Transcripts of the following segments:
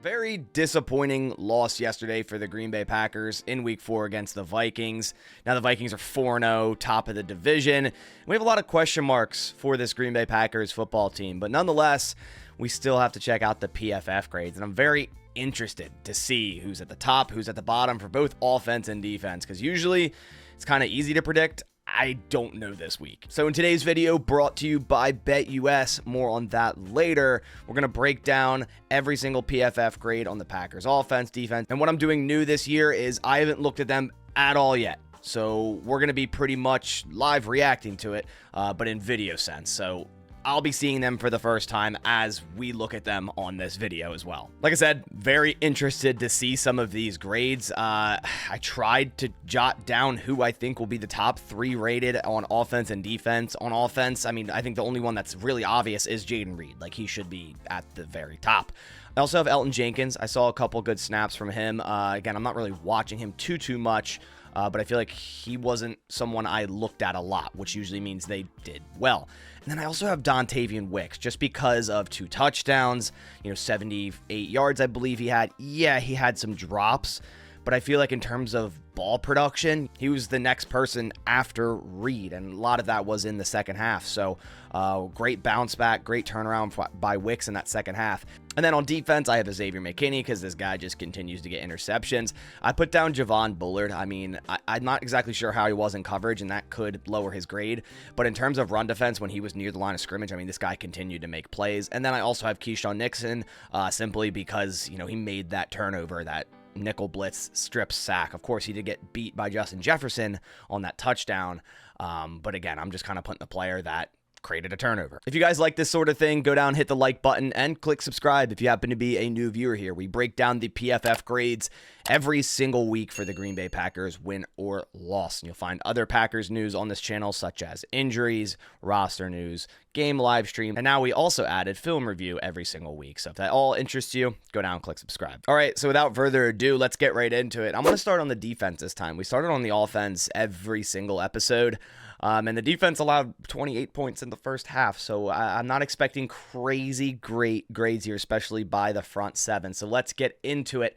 Very disappointing loss yesterday for the Green Bay Packers in Week 4 against the Vikings. Now the Vikings are 4-0, top of the division. We have a lot of question marks for this Green Bay Packers football team, but nonetheless, we still have to check out the PFF grades, and I'm very interested to see who's at the top, who's at the bottom for both offense and defense, because usually it's kind of easy to predict. I don't know this week. So in today's video, brought to you by BetUS, more on that later, we're going to break down every single PFF grade on the Packers offense, defense, and what I'm doing new this year is I haven't looked at them at all yet. So we're going to be pretty much live reacting to it, but in video sense. So I'll be seeing them for the first time as we look at them on this video as well. Like I said, very interested to see some of these grades. I tried to jot down who I think will be the top 3 rated on offense and defense. On offense, I mean, I think the only one that's really obvious is Jaden Reed. Like, he should be at the very top. I also have Elton Jenkins. I saw a couple good snaps from him. Again, I'm not really watching him too much. But I feel like he wasn't someone I looked at a lot, which usually means they did well. And then I also have Dontavian Wicks, just because of 2 touchdowns, 78 yards, I believe he had. Yeah, he had some drops, but I feel like in terms of ball production, he was the next person after Reed, and a lot of that was in the second half. So great bounce back, great turnaround by Wicks in that second half. And then on defense, I have a Xavier McKinney, because this guy just continues to get interceptions. I put down Javon Bullard. I mean, I'm not exactly sure how he was in coverage, and that could lower his grade. But in terms of run defense, when he was near the line of scrimmage, I mean, this guy continued to make plays. And then I also have Keyshawn Nixon, simply because, he made that turnover, that nickel blitz strip sack. Of course, he did get beat by Justin Jefferson on that touchdown. But again, I'm just kind of putting the player that created a turnover. If you guys like this sort of thing, go down, hit the like button, and click subscribe if you happen to be a new viewer here. We break down the PFF grades every single week for the Green Bay Packers, win or loss. And you'll find other Packers news on this channel, such as injuries, roster news, game live stream, and now we also added film review every single week. So if that all interests you, go down and click subscribe. All right, so without further ado, let's get right into it. I'm going to start on the defense this time. We started on the offense every single episode. And the defense allowed 28 points in the first half, so I'm not expecting crazy great grades here, especially by the front 7. So let's get into it.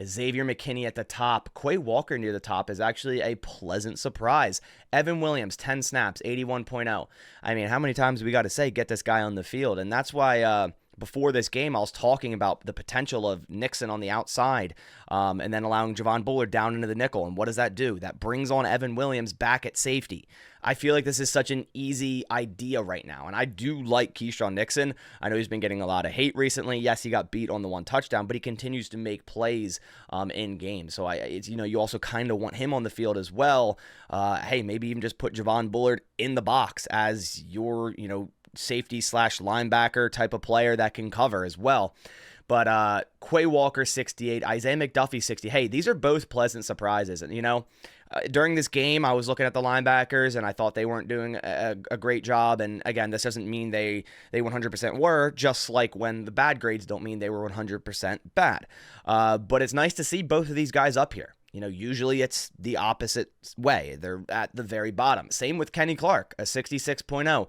Xavier McKinney at the top. Quay Walker near the top is actually a pleasant surprise. Evan Williams, 10 snaps, 81.0. I mean, how many times do we got to say, get this guy on the field? And that's why before this game, I was talking about the potential of Nixon on the outside and then allowing Javon Bullard down into the nickel. And what does that do? That brings on Evan Williams back at safety. I feel like this is such an easy idea right now. And I do like Keyshawn Nixon. I know he's been getting a lot of hate recently. Yes, he got beat on the 1 touchdown, but he continues to make plays in games. So you also kind of want him on the field as well. Hey, maybe even just put Javon Bullard in the box as your, safety / linebacker type of player that can cover as well. But Quay Walker, 68, Isaiah McDuffie, 60. Hey, these are both pleasant surprises. And, during this game, I was looking at the linebackers, and I thought they weren't doing a great job. And again, this doesn't mean they 100% were, just like when the bad grades don't mean they were 100% bad. But it's nice to see both of these guys up here. Usually it's the opposite way. They're at the very bottom. Same with Kenny Clark, a 66.0.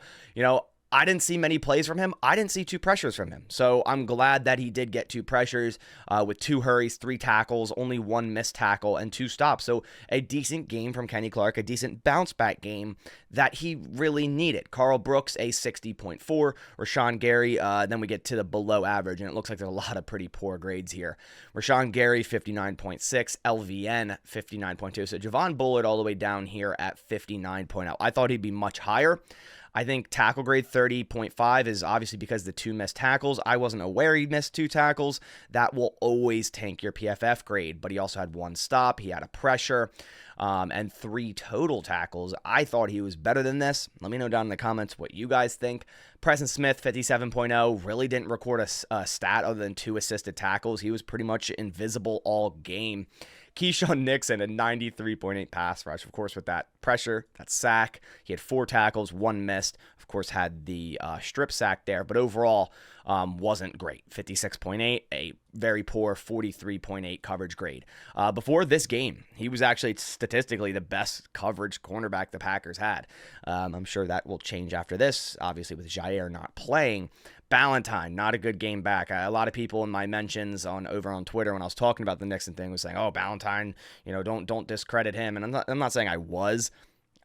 I didn't see many plays from him. I didn't see 2 pressures from him. So I'm glad that he did get 2 pressures with 2 hurries, 3 tackles, only 1 missed tackle, and 2 stops. So a decent game from Kenny Clark, a decent bounce back game that he really needed. Carl Brooks, a 60.4. Rashawn Gary, then we get to the below average, and it looks like there's a lot of pretty poor grades here. Rashawn Gary, 59.6. LVN, 59.2. So Javon Bullard all the way down here at 59.0. I thought he'd be much higher. I think tackle grade 30.5 is obviously because the 2 missed tackles. I wasn't aware he missed 2 tackles. That will always tank your PFF grade, but he also had 1 stop. He had a pressure and 3 total tackles. I thought he was better than this. Let me know down in the comments what you guys think. Preston Smith, 57.0, really didn't record a stat other than 2 assisted tackles. He was pretty much invisible all game. Keyshawn Nixon, a 93.8 pass rush, of course, with that pressure, that sack. He had 4 tackles, 1 missed. Of course, had the strip sack there, but overall wasn't great. 56.8, a very poor 43.8 coverage grade. Before this game, he was actually statistically the best coverage cornerback the Packers had. I'm sure that will change after this, obviously with Jair not playing. Ballantyne, not a good game back. A lot of people in my mentions over on Twitter when I was talking about the Nixon thing was saying, "Oh, Ballantyne, don't discredit him." And I'm not saying I was.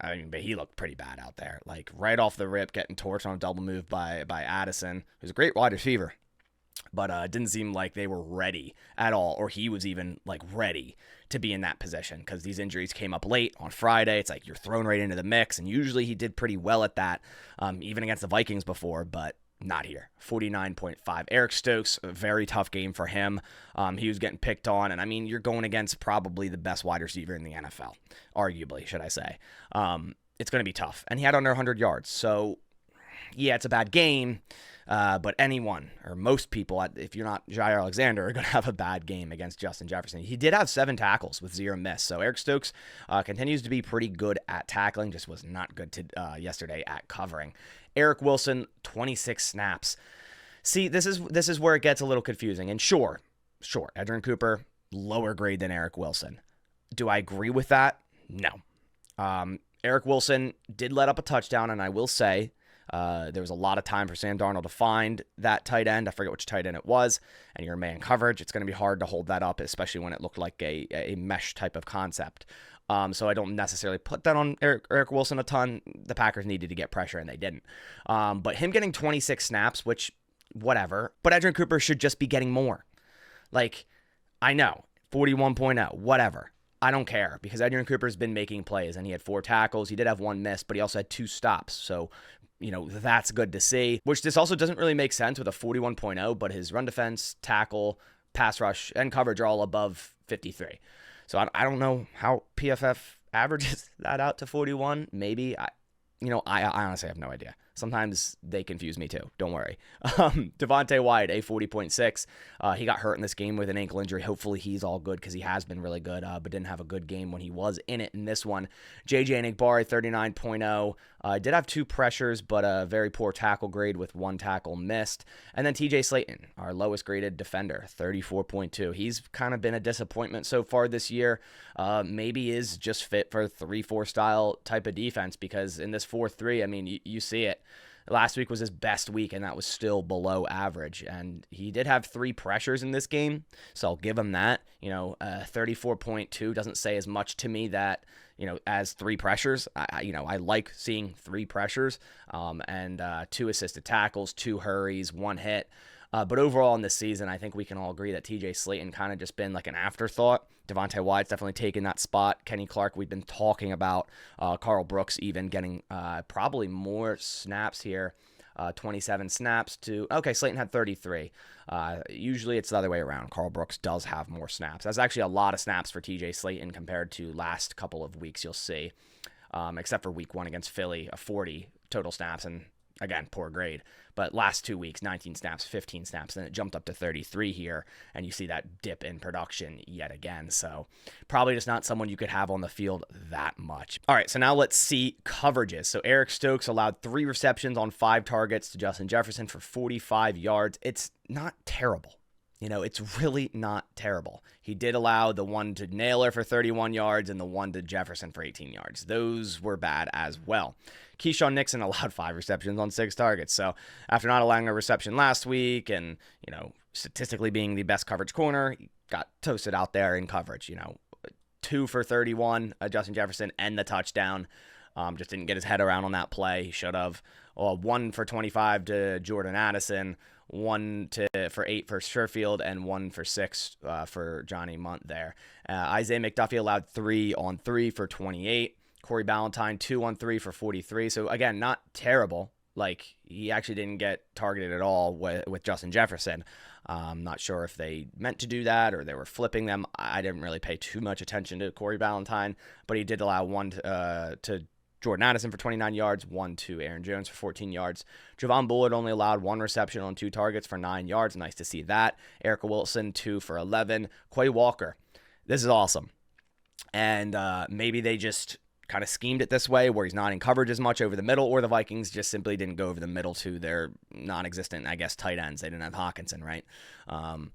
I mean, but he looked pretty bad out there. Like right off the rip, getting torched on a double move by Addison, who's a great wide receiver. But it didn't seem like they were ready at all, or he was even like ready to be in that position because these injuries came up late on Friday. It's like you're thrown right into the mix, and usually he did pretty well at that, even against the Vikings before, but not here. 49.5. Eric Stokes, a very tough game for him. He was getting picked on, and I mean, you're going against probably the best wide receiver in the NFL, arguably, should I say. It's going to be tough, and he had under 100 yards, so yeah, it's a bad game. But anyone or most people, if you're not Jair Alexander, are going to have a bad game against Justin Jefferson. He did have 7 tackles with 0 miss. So Eric Stokes continues to be pretty good at tackling, just was not good yesterday at covering. Eric Wilson, 26 snaps. See, this is where it gets a little confusing. And sure, Edgerrin Cooper, lower grade than Eric Wilson. Do I agree with that? No. Eric Wilson did let up a touchdown, and I will say, there was a lot of time for Sam Darnold to find that tight end. I forget which tight end it was. And you're man coverage. It's going to be hard to hold that up, especially when it looked like a mesh type of concept. So I don't necessarily put that on Eric Wilson a ton. The Packers needed to get pressure, and they didn't. But him getting 26 snaps, which, whatever. But Edgerrin Cooper should just be getting more. Like, I know, 41.0, whatever. I don't care because Edgerrin Cooper's been making plays, and he had 4 tackles. He did have 1 miss, but he also had 2 stops. So, that's good to see, which this also doesn't really make sense with a 41.0, but his run defense, tackle, pass rush, and coverage are all above 53. So I don't know how PFF averages that out to 41. Maybe. I honestly have no idea. Sometimes they confuse me too. Don't worry. Devontae Wyatt, a 40.6. He got hurt in this game with an ankle injury. Hopefully he's all good because he has been really good, but didn't have a good game when he was in it in this one. JJ Enagbari, 39.0. Did have 2 pressures, but a very poor tackle grade with 1 tackle missed. And then TJ Slayton, our lowest graded defender, 34.2. He's kind of been a disappointment so far this year. Maybe is just fit for 3-4 style type of defense because in this 4-3, I mean, you see it. Last week was his best week, and that was still below average. And he did have 3 pressures in this game, so I'll give him that. 34.2 doesn't say as much to me that, as 3 pressures. I like seeing 3 pressures and 2 assisted tackles, 2 hurries, 1 hit. But overall in this season, I think we can all agree that TJ Slayton kind of just been like an afterthought. Devontae Wyatt's definitely taken that spot. Kenny Clark, we've been talking about. Carl Brooks even getting probably more snaps here. 27 snaps to... Okay, Slayton had 33. Usually it's the other way around. Carl Brooks does have more snaps. That's actually a lot of snaps for TJ Slayton compared to last couple of weeks, you'll see. Except for week 1 against Philly, a 40 total snaps, and again, poor grade. But last 2 weeks, 19 snaps, 15 snaps, then it jumped up to 33 here, and you see that dip in production yet again. So probably just not someone you could have on the field that much. All right, so now let's see coverages. So Eric Stokes allowed 3 receptions on 5 targets to Justin Jefferson for 45 yards. It's not terrible. It's really not terrible. He did allow the one to Naylor for 31 yards and the one to Jefferson for 18 yards. Those were bad as well. Keyshawn Nixon allowed 5 receptions on 6 targets. So after not allowing a reception last week and, statistically being the best coverage corner, he got toasted out there in coverage. 2 for 31, Justin Jefferson, and the touchdown. Just didn't get his head around on that play. He should have. 1 for 25 to Jordan Addison. 1 for 8 for Sherfield, and 1 for 6 for Johnny Munt there. Isaiah McDuffie allowed 3 on 3 for 28. Corey Ballantyne, 2 on 3 for 43. So again, not terrible. Like, he actually didn't get targeted at all with Justin Jefferson. I'm not sure if they meant to do that or they were flipping them. I didn't really pay too much attention to Corey Ballantyne, but he did allow 1 to Jordan Addison for 29 yards, 1 to Aaron Jones for 14 yards. Javon Bullard only allowed 1 reception on 2 targets for 9 yards. Nice to see that. Eric Wilson, 2 for 11. Quay Walker, this is awesome. And maybe they just, kind of schemed it this way where he's not in coverage as much over the middle, or the Vikings just simply didn't go over the middle to their non-existent, I guess, tight ends. They didn't have Hawkinson, right? 1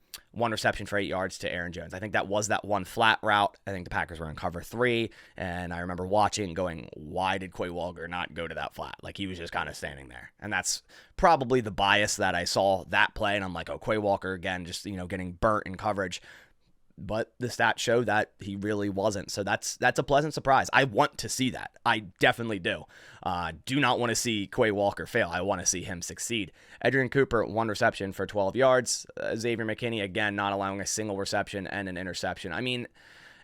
reception for 8 yards to Aaron Jones. I think that was that one flat route. I think the Packers were in cover 3, and I remember watching and going, why did Quay Walker not go to that flat? Like, he was just kind of standing there. And that's probably the bias that I saw that play, and I'm like, oh, Quay Walker, again, just, getting burnt in coverage. But the stats show that he really wasn't. So that's a pleasant surprise. I want to see that. I definitely do. Do not want to see Quay Walker fail. I want to see him succeed. Edgerrin-Cooper, 1 reception for 12 yards. Xavier McKinney, again, not allowing a single reception and an interception. I mean,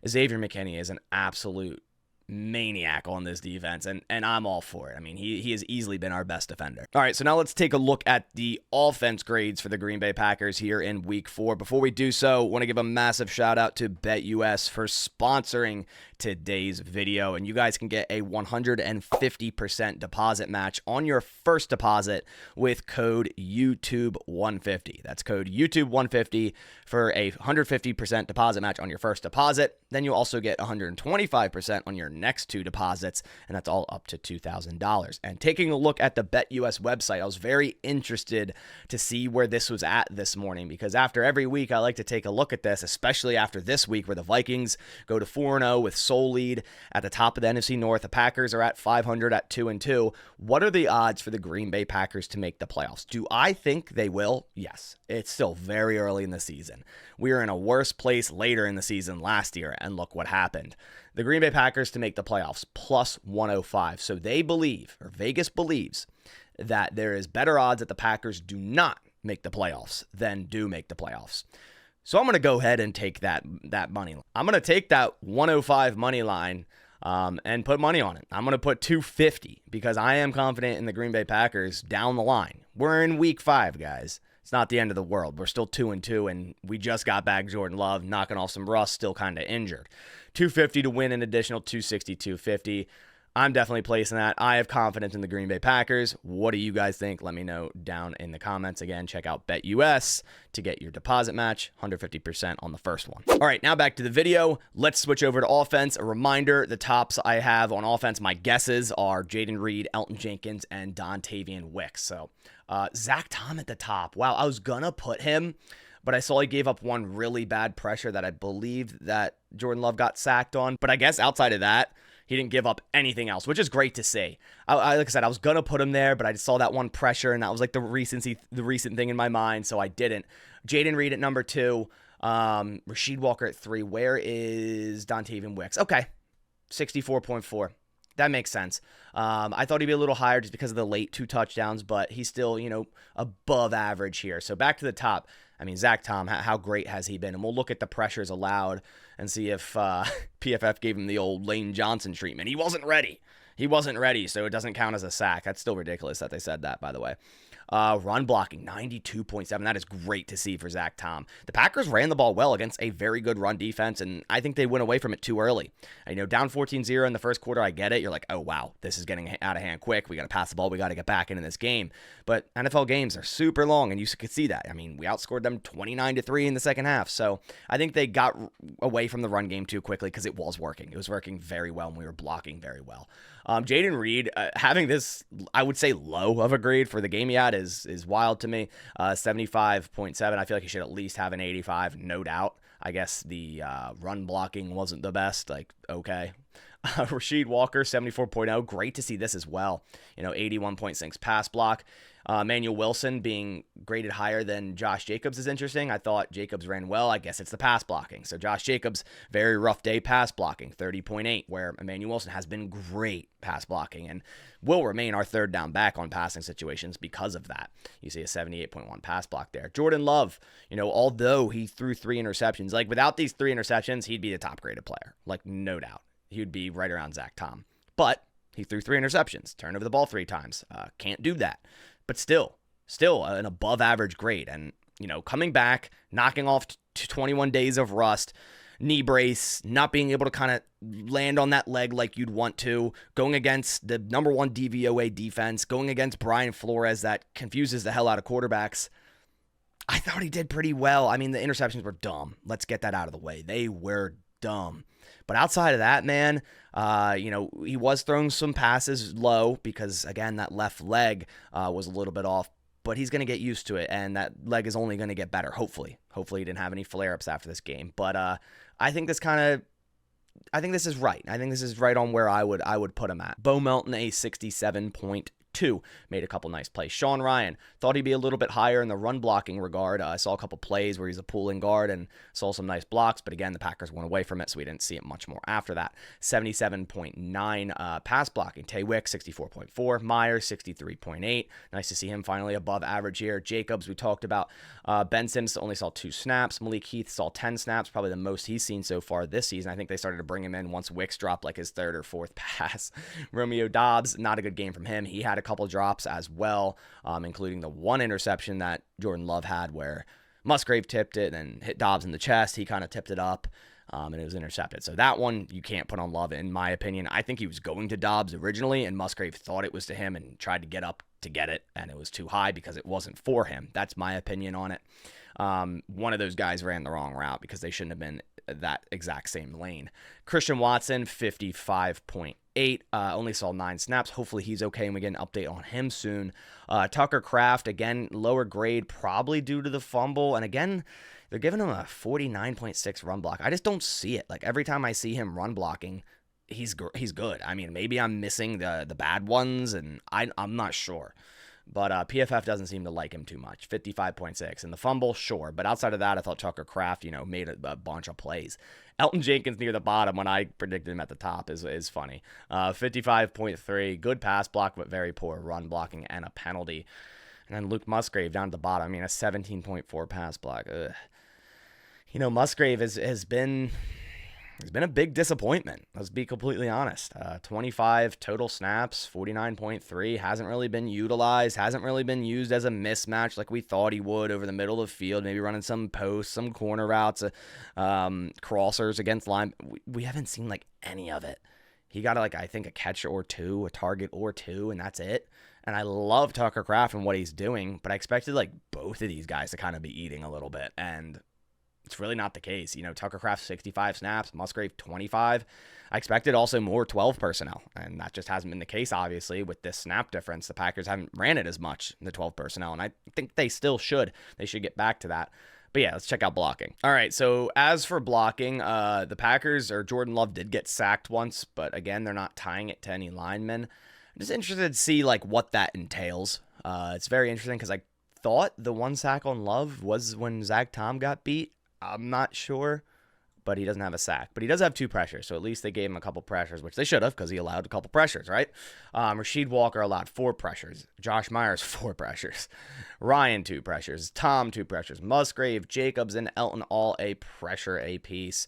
Xavier McKinney is an absolute maniac on this defense, and I'm all for it. I mean, he has easily been our best defender. All right, so now let's take a look at the offense grades for the Green Bay Packers here in Week 4. Before we do so, I want to give a massive shout out to BetUS for sponsoring today's video, and you guys can get a 150% deposit match on your first deposit with code YouTube150. That's code YouTube150 for a 150% deposit match on your first deposit. Then you also get 125% on your next 2 deposits, and that's all up to $2,000. And taking a look at the BetUS website, I was very interested to see where this was at this morning, because after every week, I like to take a look at this, especially after this week where the Vikings go to 4-0 with sole lead at the top of the NFC North. The Packers are at 500 at 2-2. What are the odds for the Green Bay Packers to make the playoffs? Do I think they will? Yes. It's still very early in the season. We were in a worse place later in the season last year, and look what happened. The Green Bay Packers to make the playoffs, plus 105. So they believe, or Vegas believes, that there is better odds that the Packers do not make the playoffs than do make the playoffs. So I'm going to go ahead and take that money line. I'm going to take that 105 money line and put money on it. I'm going to put 250 because I am confident in the Green Bay Packers down the line. We're in Week 5, guys. It's not the end of the world. We're still 2-2, and we just got back Jordan Love, knocking off some rust, still kind of injured. 250 to win an additional 260, 250. I'm definitely placing that. I have confidence in the Green Bay Packers. What do you guys think? Let me know down in the comments. Again, check out BetUS to get your deposit match, 150% on the first one. All right, now back to the video. Let's switch over to offense. A reminder, the tops I have on offense, my guesses are Jayden Reed, Elton Jenkins, and Dontavian Wicks. So Zach Tom at the top. Wow, I was going to put him, but I saw he gave up one really bad pressure that I believe that Jordan Love got sacked on. But I guess outside of that, he didn't give up anything else, which is great to see. Like I said, I was going to put him there, but I just saw that one pressure, and that was like the recent thing in my mind, so I didn't. Jayden Reed at number 2, Rasheed Walker at 3. Where is Dontavian Wicks? Okay, 64.4. That makes sense. I thought he'd be a little higher just because of the late 2 touchdowns, but he's still, above average here. So back to the top. I mean, Zach Tom, how great has he been? And we'll look at the pressures allowed and see if PFF gave him the old Lane Johnson treatment. He wasn't ready. So it doesn't count as a sack. That's still ridiculous that they said that, by the way. Run blocking, 92.7. That is great to see for Zach Tom. The Packers ran the ball well against a very good run defense, and I think they went away from it too early. Down 14-0 in the first quarter, I get it. You're like, oh, wow, this is getting out of hand quick. We got to pass the ball. We got to get back into this game. But NFL games are super long, and you could see that. I mean, we outscored them 29-3 in the second half. So I think they got away from the run game too quickly because it was working. It was working very well, and we were blocking very well. Jayden Reed, having this, I would say, low of a grade for the game he had is wild to me. 75.7. I feel like he should at least have an 85, no doubt. I guess the run blocking wasn't the best. Okay. Rasheed Walker, 74.0. Great to see this as well. 81.6 pass block. Manuel Wilson being graded higher than Josh Jacobs is interesting. I thought Jacobs ran well. I guess it's the pass blocking. So Josh Jacobs, very rough day pass blocking, 30.8, where Emmanuel Wilson has been great pass blocking and will remain our third down back on passing situations because of that. You see a 78.1 pass block there. Jordan Love, although he threw 3 interceptions, without these 3 interceptions, he'd be the top graded player. No doubt. He would be right around Zach Tom. But he threw 3 interceptions, turned over the ball 3 times. Can't do that. But still an above average grade. And, coming back, knocking off 21 days of rust, knee brace, not being able to kind of land on that leg like you'd want to, going against the number 1 DVOA defense, going against Brian Flores that confuses the hell out of quarterbacks. I thought he did pretty well. I mean, the interceptions were dumb. Let's get that out of the way. They were dumb. But outside of that, man, he was throwing some passes low because, again, that left leg was a little bit off. But he's going to get used to it, and that leg is only going to get better, hopefully. Hopefully he didn't have any flare-ups after this game. But I think this is right. I think this is right on where I would put him at. Bo Melton, a 67.2. Made a couple nice plays. Sean Ryan, thought he'd be a little bit higher in the run blocking regard. I saw a couple plays where he's a pulling guard and saw some nice blocks, but again, the Packers went away from it, so we didn't see it much more after that. 77.9 pass blocking. Tay Wick, 64.4. Myers, 63.8. Nice to see him finally above average here. Jacobs, we talked about. Ben Sims only saw 2 snaps. Malik Heath saw 10 snaps, probably the most he's seen so far this season. I think they started to bring him in once Wicks dropped like his 3rd or 4th pass. Romeo Doubs, not a good game from him. He had a couple drops as well, including the one interception that Jordan Love had where Musgrave tipped it and hit Doubs in the chest. He kind of tipped it up, and it was intercepted. So that one you can't put on Love, in my opinion. I think he was going to Doubs originally, and Musgrave thought it was to him and tried to get up to get it, and it was too high because it wasn't for him. That's my opinion on it. One of those guys ran the wrong route because they shouldn't have been that exact same lane. Christian Watson, 55.8. Only saw 9 snaps. Hopefully he's okay and we get an update on him soon. Tucker Kraft, again, lower grade, probably due to the fumble. And again, they're giving him a 49.6 run block. I just don't see it. Like every time I see him run blocking, he's good. I mean, maybe I'm missing the bad ones, and I'm not sure. But PFF doesn't seem to like him too much. 55.6. And the fumble, sure. But outside of that, I thought Tucker Kraft, made a bunch of plays. Elton Jenkins near the bottom when I predicted him at the top is funny. 55.3. Good pass block, but very poor run blocking and a penalty. And then Luke Musgrave down at the bottom. I mean, a 17.4 pass block. Ugh. Musgrave has been... He's been a big disappointment. Let's be completely honest. 25 total snaps, 49.3. Hasn't really been utilized. Hasn't really been used as a mismatch like we thought he would over the middle of the field. Maybe running some posts, some corner routes, crossers against line. We haven't seen any of it. He got I think a catch or two, a target or two, and that's it. And I love Tucker Kraft and what he's doing, but I expected both of these guys to kind of be eating a little bit, and it's really not the case. Tucker Kraft 65 snaps, Musgrave 25. I expected also more 12 personnel, and that just hasn't been the case, obviously, with this snap difference. The Packers haven't ran it as much in the 12 personnel, and I think they still should. They should get back to that. But yeah, let's check out blocking. All right, so as for blocking, the Packers, or Jordan Love, did get sacked once, but again, they're not tying it to any linemen. I'm just interested to see what that entails. It's very interesting because I thought the one sack on Love was when Zach Tom got beat. I'm not sure, but he doesn't have a sack. But he does have 2 pressures, so at least they gave him a couple pressures, which they should have because he allowed a couple pressures, right? Rasheed Walker allowed 4 pressures. Josh Myers, 4 pressures. Ryan, 2 pressures. Tom, 2 pressures. Musgrave, Jacobs, and Elton, all a pressure apiece.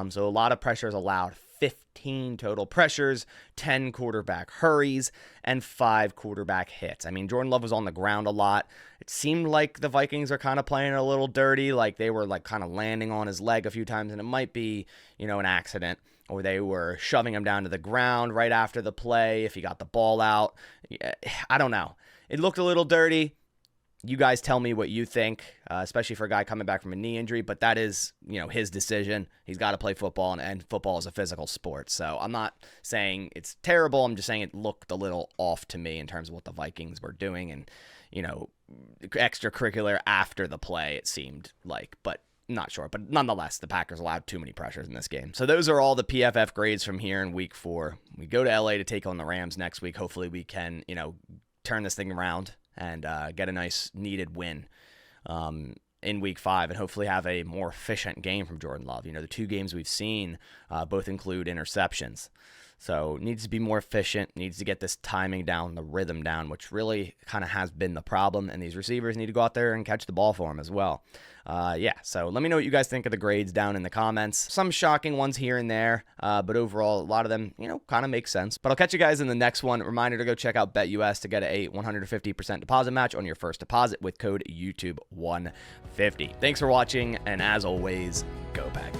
So a lot of pressures allowed. 15 total pressures, 10 quarterback hurries, and 5 quarterback hits. I mean, Jordan Love was on the ground a lot. It seemed like the Vikings are kind of playing a little dirty, they were kind of landing on his leg a few times, and it might be, an accident, or they were shoving him down to the ground right after the play if he got the ball out. I don't know. It looked a little dirty. You guys tell me what you think, especially for a guy coming back from a knee injury, but that is, his decision. He's got to play football, and football is a physical sport. So I'm not saying it's terrible. I'm just saying it looked a little off to me in terms of what the Vikings were doing and, extracurricular after the play, it seemed like, but not sure. But nonetheless, the Packers allowed too many pressures in this game. So those are all the PFF grades from here in week 4. We go to LA to take on the Rams next week. Hopefully we can, turn this thing around and get a nice needed win in week 5 and hopefully have a more efficient game from Jordan Love. The 2 games we've seen both include interceptions. So needs to be more efficient, needs to get this timing down, the rhythm down, which really kind of has been the problem. And these receivers need to go out there and catch the ball for him as well. So let me know what you guys think of the grades down in the comments. Some shocking ones here and there, but overall, a lot of them, kind of make sense. But I'll catch you guys in the next one. Reminder to go check out BetUS to get a 150% deposit match on your first deposit with code YouTube150. Thanks for watching, and as always, go Packers.